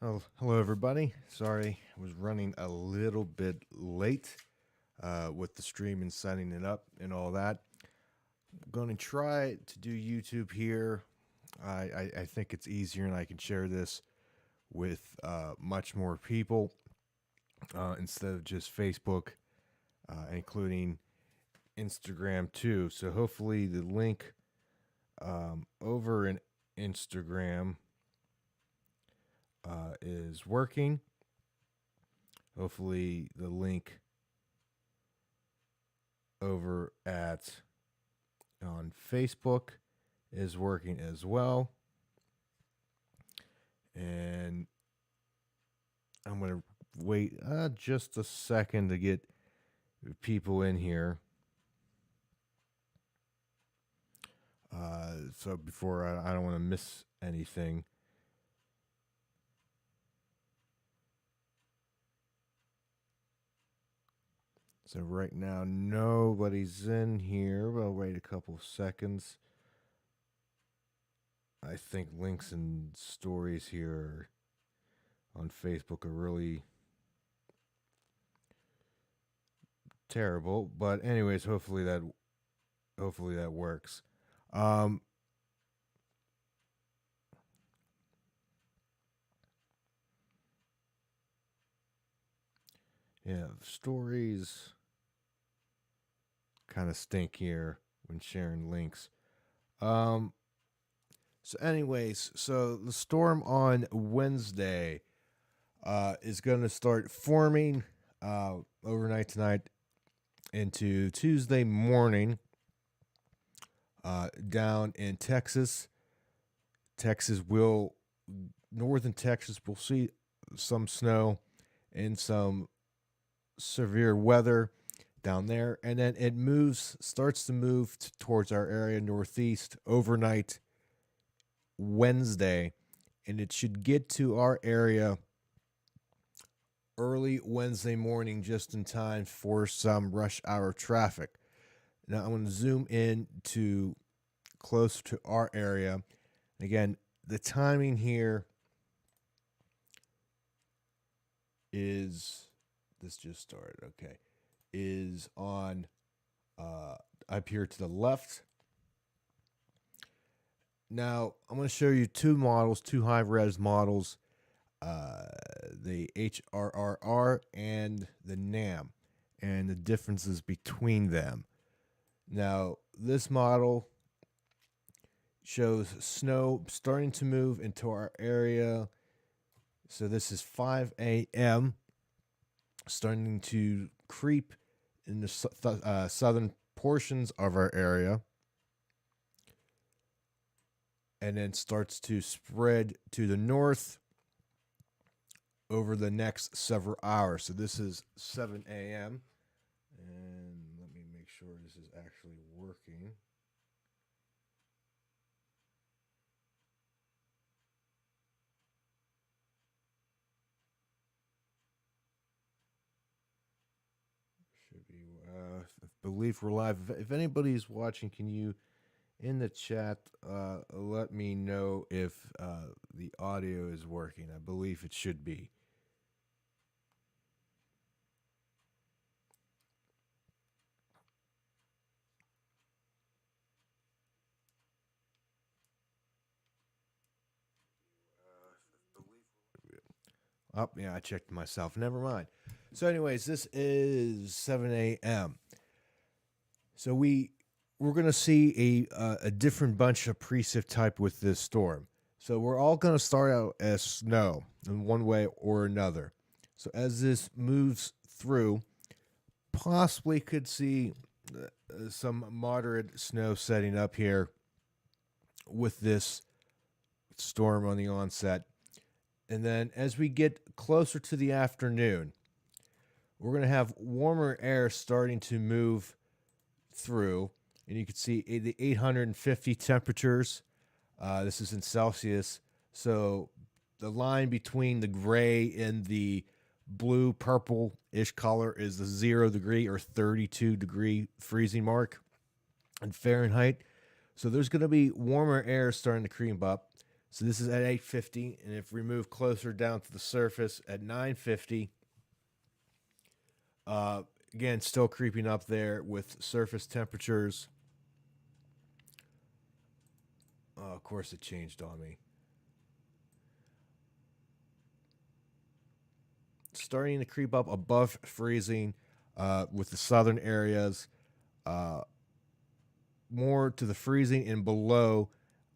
Oh, hello everybody. Sorry, I was running a little bit late with the stream and setting it up and all that. I'm going to try to do YouTube here. I think it's easier and I can share this with much more people instead of just Facebook, including Instagram too. So hopefully the link over in Instagram is working. Hopefully the link over at on Facebook is working as well. And I'm going to wait just a second to get people in here. So before I don't want to miss anything. So right now, nobody's in here. We'll wait a couple of seconds. I think links and stories here on Facebook are really terrible. But anyways, hopefully that works. Um, yeah, stories kind of stink here when sharing links. So, anyways, so the storm on Wednesday is going to start forming overnight tonight into Tuesday morning down in Texas. Northern Texas will see some snow and some severe weather down there. And then it starts to move towards our area northeast overnight Wednesday. And it should get to our area early Wednesday morning just in time for some rush hour traffic. Now I'm going to zoom in to close to our area. Again, the timing here is this just started, okay. Is on up here to the left. Now I'm going to show you two high res models, the HRRR and the NAM, and the differences between them. Now this model shows snow starting to move into our area. So this is 5 a.m. starting to creep in the southern portions of our area, and then starts to spread to the north over the next several hours. So this is 7 a.m. And let me make sure this is actually working. Should be, I believe we're live. If anybody's watching, can you, in the chat, let me know if the audio is working? I believe it should be. Oh, yeah, I checked myself. Never mind. So, anyways, this is 7 a.m. So we're gonna see a different bunch of precip type with this storm. So we're all gonna start out as snow in one way or another. So as this moves through, possibly could see some moderate snow setting up here with this storm on the onset. And then as we get closer to the afternoon, we're going to have warmer air starting to move through. And you can see the 850 temperatures. This is in Celsius. So the line between the gray and the blue purple ish color is the 0 degree or 32-degree freezing mark in Fahrenheit. So there's going to be warmer air starting to creep up. So this is at 850, and if we move closer down to the surface at 950, again, still creeping up there with surface temperatures. Of course, it changed on me. Starting to creep up above freezing with the southern areas, more to the freezing and below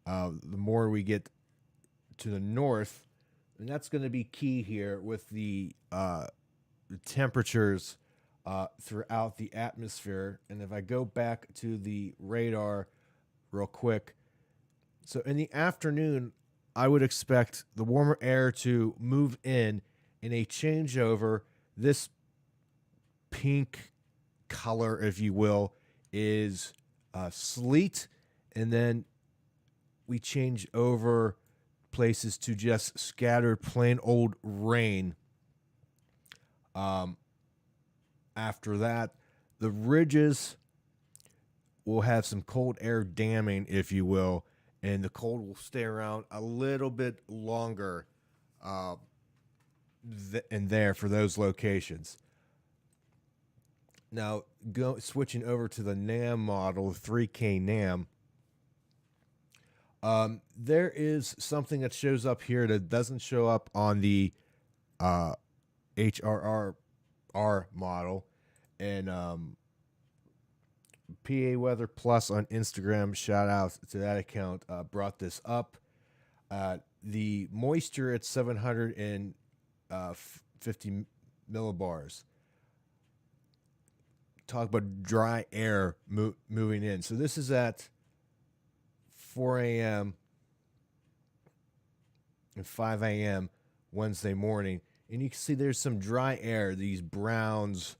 the more we get to the north. And that's going to be key here with the temperatures throughout the atmosphere. And if I go back to the radar real quick, so in the afternoon, I would expect the warmer air to move in a changeover. This pink color, if you will, is sleet, and then we change over places to just scattered plain old rain. After that, the ridges will have some cold air damming, if you will, and the cold will stay around a little bit longer in there for those locations. Now, switching over to the NAM model, 3K NAM, there is something that shows up here that doesn't show up on the HRRR model. And PA Weather Plus on Instagram, shout out to that account, brought this up. The moisture at 750 millibars. Talk about dry air moving in. So this is at 4 a.m. and 5 a.m. Wednesday morning. And you can see there's some dry air, these browns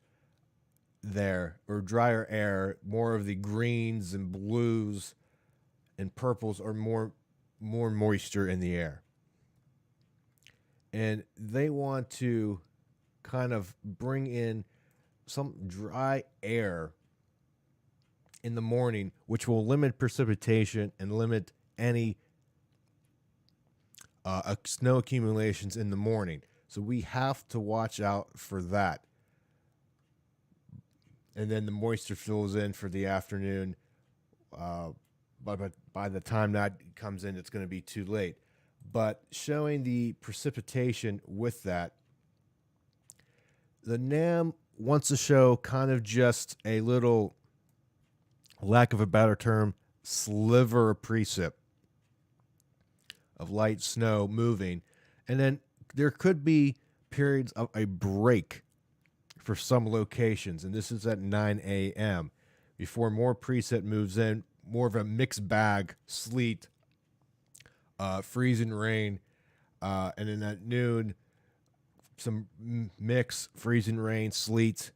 there, or drier air. More of the greens and blues and purples are more moisture in the air. And they want to kind of bring in some dry air in the morning, which will limit precipitation and limit any snow accumulations in the morning. So we have to watch out for that. And then the moisture fills in for the afternoon. But by the time that comes in, it's going to be too late. But showing the precipitation with that, the NAM wants to show kind of just a little, lack of a better term, sliver of precip of light snow moving. And then there could be periods of a break for some locations. And this is at 9 a.m. before more precip moves in, more of a mixed bag, sleet, freezing rain. And then at noon, some mix, freezing rain, sleet,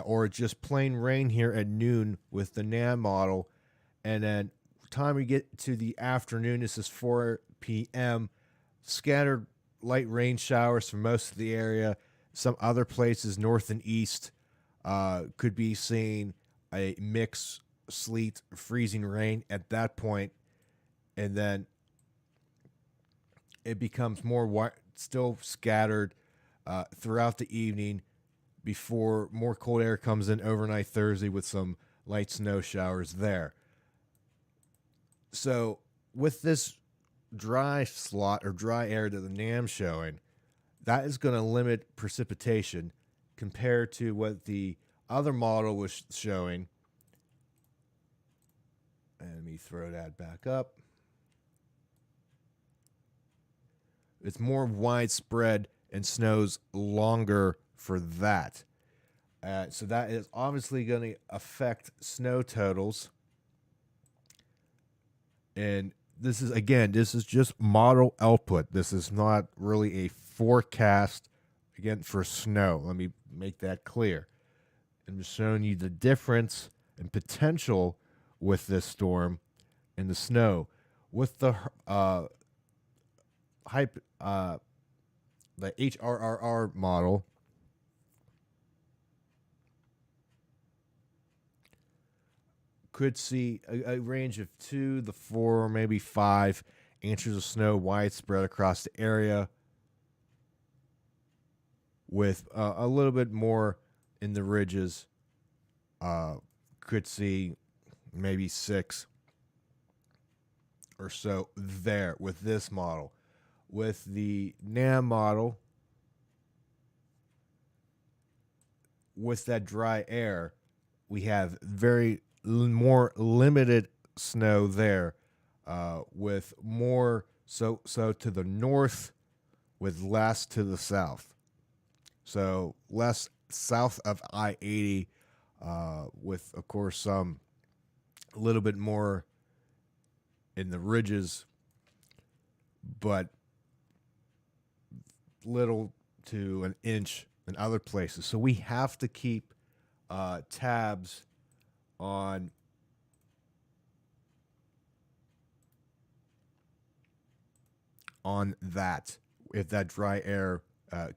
or just plain rain here at noon with the NAM model. And then time we get to the afternoon, this is 4 p.m., scattered light rain showers for most of the area. Some other places, north and east, could be seeing a mix, sleet, freezing rain at that point. And then it becomes more still scattered throughout the evening before more cold air comes in overnight Thursday with some light snow showers there. So with this dry slot or dry air that the NAM's showing, that is going to limit precipitation compared to what the other model was showing. And let me throw that back up. It's more widespread and snows longer for that. So that is obviously going to affect snow totals. And this is just model output. This is not really a forecast, again, for snow. Let me make that clear. I'm just showing you the difference and potential with this storm and the snow. With the the HRRR model, could see a range of 2 to 4, maybe 5 inches of snow widespread across the area, with a little bit more in the ridges. Could see maybe 6 or so there with this model. With the NAM model, with that dry air, we have more limited snow there, with more so to the north, with less to the south. So less south of I-80, with of course some a little bit more in the ridges, but little to an inch in other places. So we have to keep tabs on that. If that dry air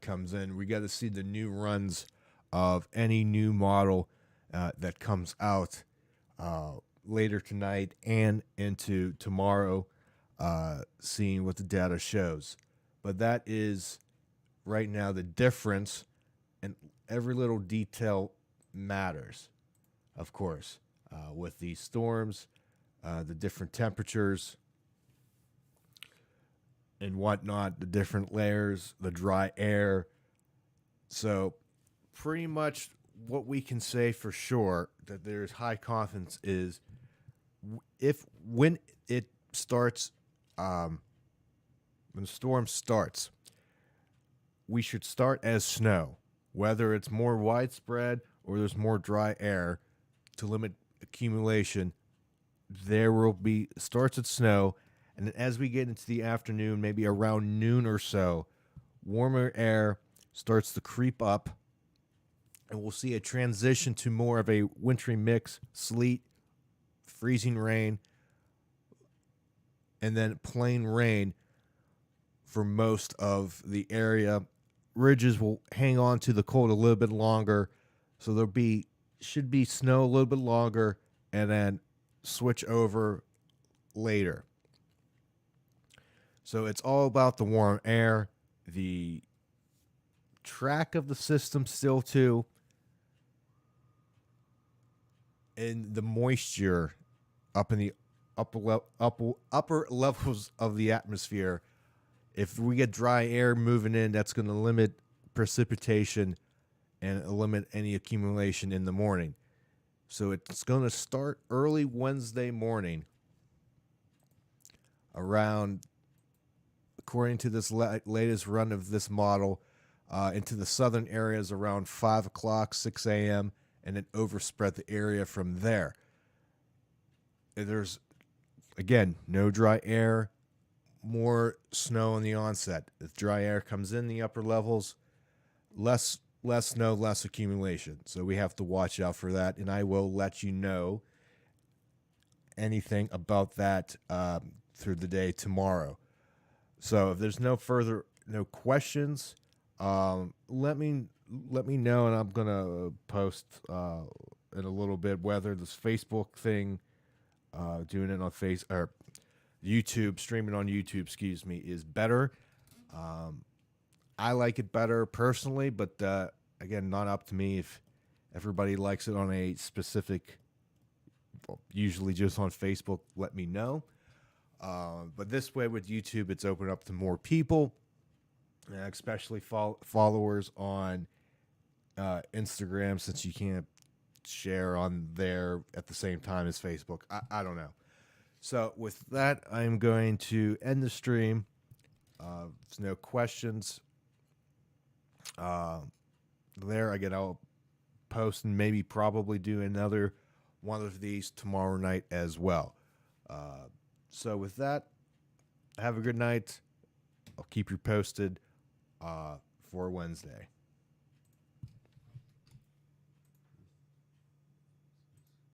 comes in, we got to see the new runs of any new model that comes out later tonight and into tomorrow, seeing what the data shows. But that is right now the difference, and every little detail matters, of course, with these storms, the different temperatures and whatnot, the different layers, the dry air. So pretty much what we can say for sure that there's high confidence is when it starts, when the storm starts, we should start as snow, whether it's more widespread or there's more dry air to limit accumulation. There will be starts at snow, and then as we get into the afternoon, maybe around noon or so, warmer air starts to creep up, and we'll see a transition to more of a wintry mix: sleet, freezing rain, and then plain rain for most of the area. Ridges will hang on to the cold a little bit longer, so should be snow a little bit longer, and then switch over later. So it's all about the warm air, the track of the system still too, and the moisture up in the upper levels of the atmosphere. If we get dry air moving in, that's going to limit precipitation and limit any accumulation in the morning. So it's going to start early Wednesday morning around, according to this latest run of this model, into the southern areas around 5 o'clock, 6 a.m., and then overspread the area from there. There's, again, no dry air, more snow on the onset. If dry air comes in the upper levels, less snow, less accumulation. So we have to watch out for that, and I will let you know anything about that through the day tomorrow. So if there's no questions, let me know, and I'm gonna post in a little bit whether this Facebook thing, doing it on or YouTube, streaming on YouTube, excuse me, is better. I like it better personally, but again, not up to me. If everybody likes it on a specific, usually just on Facebook, let me know. But this way with YouTube, it's open up to more people, especially followers on Instagram, since you can't share on there at the same time as Facebook. I don't know. So with that, I'm going to end the stream. There's no questions there. Again, I'll post and maybe probably do another one of these tomorrow night as well. So with that, have a good night. I'll keep you posted for Wednesday.